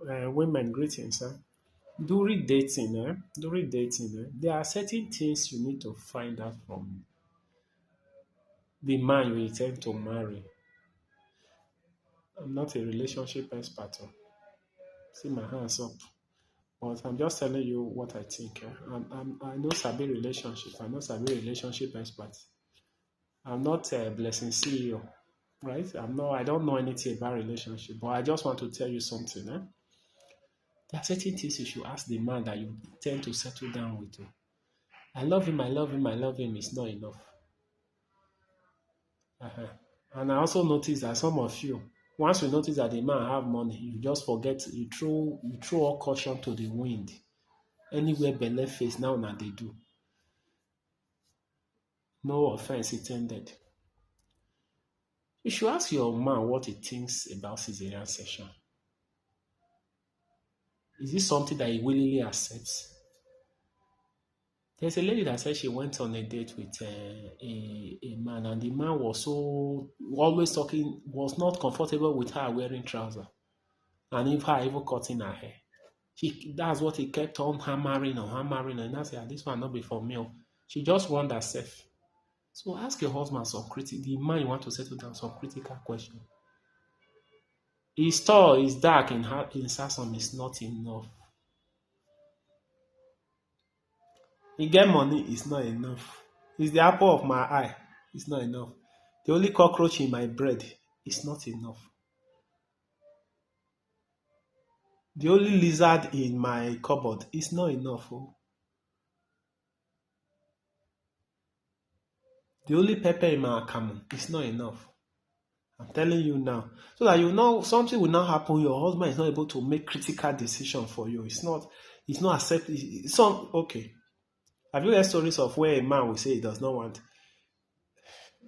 Women, greetings. During dating, there are certain things you need to find out from the man you intend to marry. I'm not a relationship expert. See my hands up. But I'm just telling you what I think. I know Sabi relationship. I know Sabi relationship expert. I'm not a blessing CEO, right? I don't know anything about relationship, but I just want to tell you something. There are certain things you should ask the man that you tend to settle down with. I love him, I love him, I love him. It's not enough. Uh-huh. And I also notice that some of you, once you notice that the man have money, you just forget, you throw all caution to the wind. Anywhere belle face now they do. No offense intended. You should ask your man what he thinks about cesarean section. Is this something that he willingly accepts? There's a lady that said she went on a date with a man, and the man was so always talking, was not comfortable with her wearing trousers, and if her even cutting her hair. That's what he kept on hammering, and I said, "Ah, this one not be for me. Oh." She just won herself. So ask your husband the man you want to settle down some critical question. His tall, his dark, in Sasom is not enough. He get money is not enough. He's the apple of my eye. It's not enough. The only cockroach in my bread is not enough. The only lizard in my cupboard is not enough. Oh. The only pepper in my akamu is not enough. I'm telling you now. So that you know something will not happen. Your husband is not able to make critical decision for you. It's not accepted. Some okay. Have you heard stories of where a man will say he does not want?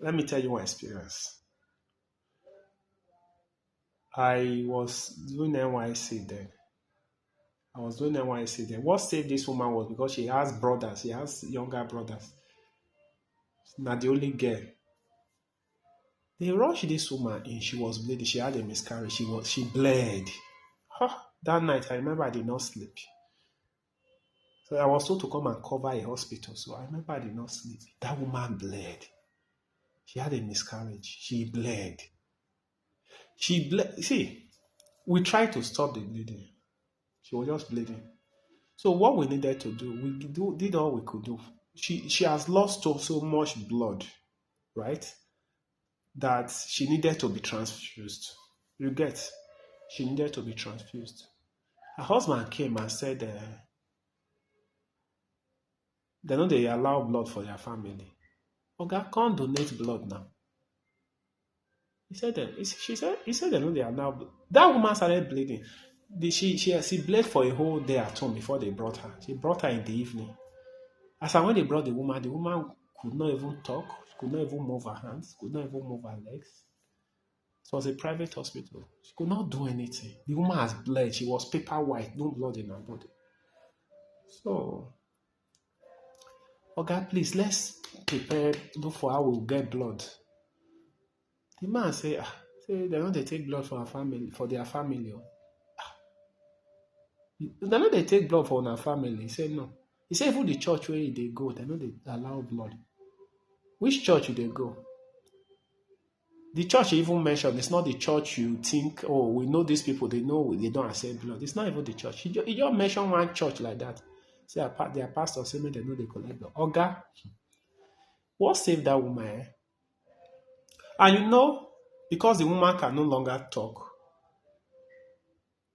Let me tell you one experience. I was doing NYC then. What saved this woman was because she has brothers. She has younger brothers. Not the only girl. They rushed this woman in. She was bleeding. She had a miscarriage. She bled. That night, I remember I did not sleep. So I was told to come and cover a hospital. So I remember I did not sleep. That woman bled. She had a miscarriage. She bled. She bled. See, we tried to stop the bleeding. She was just bleeding. So what we needed to do, did all we could do. She has lost so much blood, right? That she needed to be transfused. You get? She needed to be transfused. Her husband came and said, they know they allow blood for their family. Oga, can't donate blood now. He said they know they allow blood. That woman started bleeding. She bled for a whole day at home before they brought her. She brought her in the evening. As and when they brought the woman could not even talk, could not even move her hands, could not even move her legs. It was a private hospital. She could not do anything. The woman has bled. She was paper white, no blood in her body. So, okay, please, let's prepare, look for how we'll get blood. The man say they know they take blood for their family. Oh. They know they take blood for their family. He said no. He said even the church where they go, they know they allow blood. Which church do they go? The church you even mentioned, it's not the church you think, oh, we know these people, they know they don't accept blood. It's not even the church. He just mentioned one church like that. Say their pastor say they know they collect blood. Oga, what saved that woman? Eh? And because the woman can no longer talk,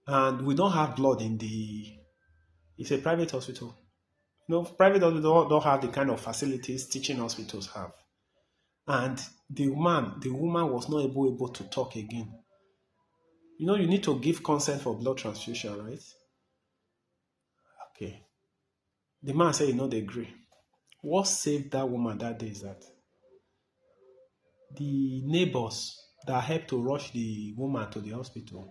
and we don't have blood it's a private hospital. Private hospitals don't have the kind of facilities teaching hospitals have. And the woman was not able to talk again. You need to give consent for blood transfusion, right? Okay. The man said he not agree. What saved that woman that day is that the neighbors that helped to rush the woman to the hospital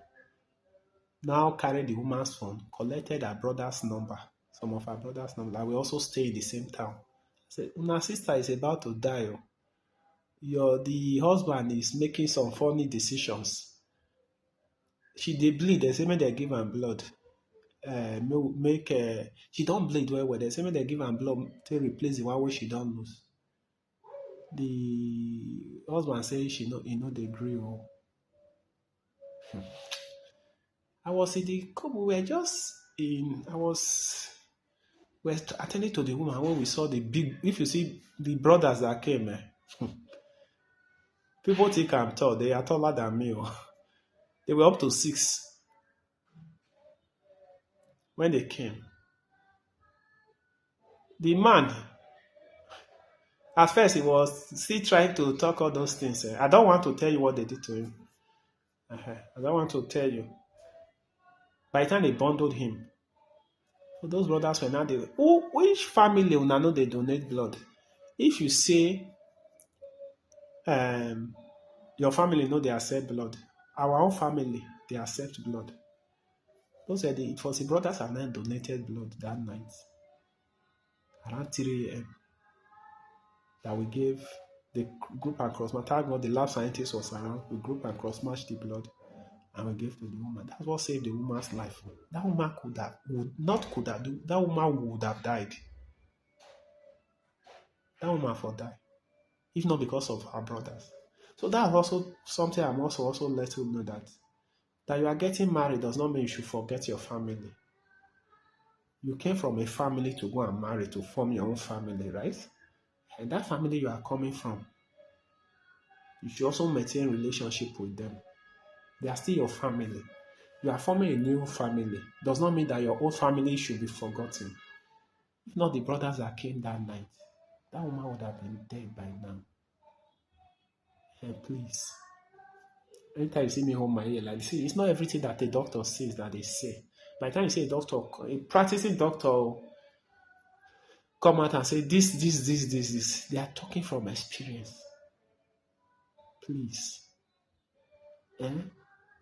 now carried the woman's phone, collected her brother's number, some of her brother's number, that we also stay in the same town. I said, my sister is about to die. Oh. The husband is making some funny decisions. she dey bleed. They say make they give am blood. Make she don't bleed well well. They say make they give am blood to replace the one wey she don't lose. The husband say he no dey gree. Oh. I was in the couple. We were just in. We were attending to the woman when we saw the big. If you see the brothers that came, people think I'm tall. They are taller than me. Oh. They were up to 6 when they came. The man, at first, he was still trying to talk all those things. I don't want to tell you what they did to him. I don't want to tell you. By the time they bundled him, so those brothers were now there. Which family will know they donate blood? If you say your family know they accept blood, our own family they accept blood. Those are it was the brothers and then donated blood that night around 3 a.m. that we gave the group and cross match. Thank God the lab scientist was around. We group and cross matched the blood and we gave to the woman. That's what saved the woman's life. That woman that woman would have died. That woman for die. If not because of her brothers. So that's also something I'm also let you know that you are getting married does not mean you should forget your family. You came from a family to go and marry to form your own family, right? And that family you are coming from, you should also maintain relationship with them. They are still your family. You are forming a new family. Does not mean that your old family should be forgotten. If not the brothers that came that night, that woman would have been dead by now. And please, anytime you see me hold my ear, like see, it's not everything that a doctor says that they say. By the time you say a practicing doctor come out and say this, they are talking from experience. Please,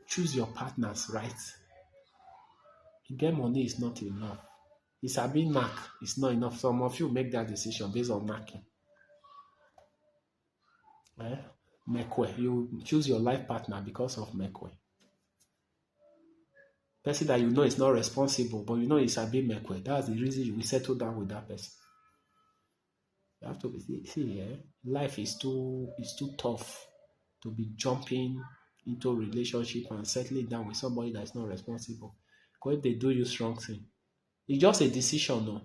choose your partners right. You get money is not enough. It's a big knack. It's not enough. Some of you make that decision based on knacking. Mekwe. You choose your life partner because of Mekwe. Person that you know is not responsible, but you know it's a big Mekwe. That's the reason you will settle down with that person. You have to see, life is too tough to be jumping into a relationship and settling down with somebody that is not responsible. Because if they do you strong thing, it's just a decision, no.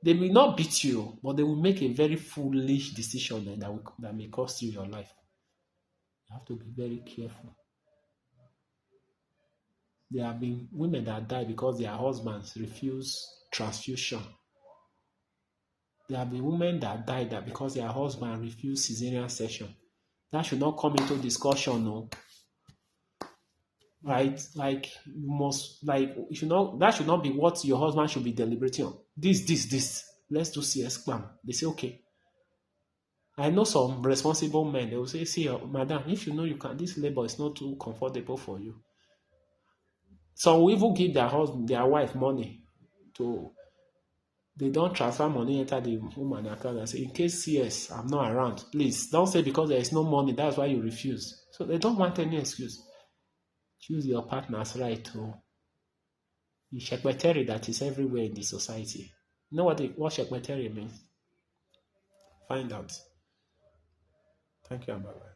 They will not beat you, but they will make a very foolish decision that may cost you your life. You have to be very careful. There have been women that die because their husbands refuse transfusion. There have been women that died because their husband refused cesarean section. That should not come into discussion, no. Right? Like you must that should not be what your husband should be deliberating on. This. Let's do CS spam. They say, okay. I know some responsible men, they will say, see, madam, if you know you can, this labor is not too comfortable for you. Some will even give their wife money they don't transfer money enter the woman account and say, in case CS, I'm not around, please don't say because there is no money, that's why you refuse. So they don't want any excuse. Choose your partners right to the shekpeteri that is everywhere in the society. You know what shekpeteri means? Find out. Thank you, bye-bye.